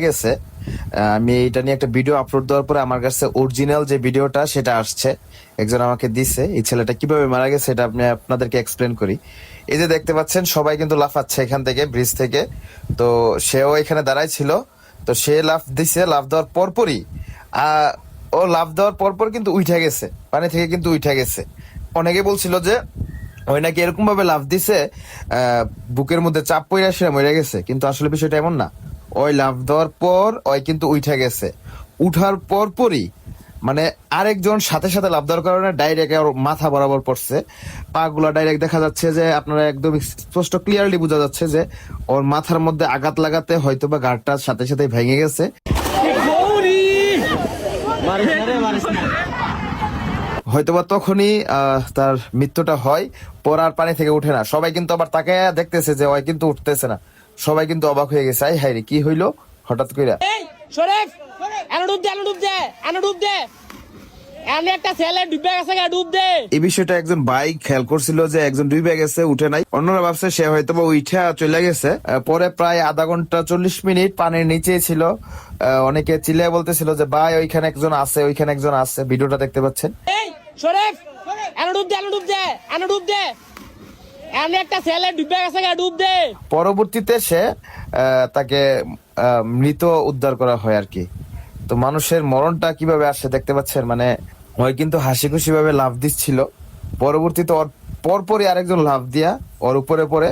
গেছে। আমি এটা নিয়ে একটা ভিডিও আপলোড দেওয়ার পরে আমার কাছে অরিজিনাল যে ভিডিওটা সেটা আসছে, একজন আমাকে দিছে। এই ছেলেটা কিভাবে মারা গেছে এটা আপনাদেরকে এক্সপ্লেন করি। এই যে দেখতে পাচ্ছেন সবাই কিন্তু লাফাচ্ছে এখান থেকে, ব্রিজ থেকে। তো সেও এখানে দাঁড়াই ছিল, তো সে লাফ দিছে। লাফ দেওয়ার পরপরই ও লাফ দেওয়ার পরপর কিন্তু উঠে গেছে, পানি থেকে কিন্তু উঠে গেছে। অনেকে বলছিল যে ওই নাকি এরকম ভাবে লাফ দিছে বুকের মধ্যে চাপ পইরা সে মরে গেছে, কিন্তু আসলে বিষয়টা এমন না। ওই লাফ দেওয়ার পর ওই কিন্তু উঠে গেছে। উঠার পরপরই মানে আরেকজন সাথে সাথে লাফ দেওয়ার কারণে ডাইরেক্ট ওর মাথা বরাবর পড়ছে। পা গুলা ডাইরেক্ট দেখা যাচ্ছে যে আপনারা একদম স্পষ্ট ক্লিয়ারলি বোঝা যাচ্ছে যে ওর মাথার মধ্যে আঘাত লাগাতে হয়তো বা গাড়টার সাথে সাথে ভেঙে গেছে। হয়তোবা তখনই তার মৃত্যুটা হয়। পর আর পানি থেকে উঠে না। সবাই কিন্তু আবার তাকে দেখতেছে যে ওই কিন্তু উঠতেছে না। সবাই কিন্তু অবাক হয়ে গেছে, আই হায় রে কি হইলো হঠাৎ কইরা। শরীফ এনে ডুব দে এনে ডুব দে এনে একটা ছেলে ডুবে গেছে ডুব দে। এই বিষয়টা একজন ভাই খেয়াল করছিল যে একজন ডুবে গেছে, উঠে নাই। অন্যরা ভাবছে সে হয়তোবা উঠে চলে গেছে। পরে প্রায় আধা ঘন্টা 40 মিনিট পানির নিচে ছিল। অনেকে চিল্লায় বলতেছিল যে ভাই ওইখানে একজন আছে, ওইখানে একজন আছে। ভিডিওটা দেখতে পাচ্ছেন। শরীফ এনে ডুব দে এনে ডুব দে এনে একটা ছেলে ডুবে গেছে ডুব দে। পরবর্তীতে সে তাকে মৃত উদ্ধার করা হয় আর কি। তো মানুষের মরণটা কিভাবে আসে দেখতে পাচ্ছেন, মানে ওই কিন্তু হাসি খুশি ভাবে লাফ দিচ্ছিল। পরবর্তীতে ওর পরপরই আরেকজন লাফ দিয়া ওর উপরে পড়ে,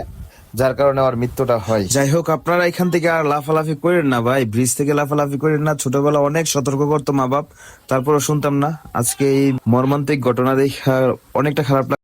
যার কারণে ওর মৃত্যুটা হয়। যাই হোক, আপনারা এখান থেকে আর লাফালাফি করেন না ভাই, ব্রিজ থেকে লাফালাফি করেন না। ছোটবেলা অনেক সতর্ক করতো মা বাপ, তারপরও শুনতাম না। আজকে এই মর্মান্তিক ঘটনা দেখে অনেকটা খারাপ লাগে।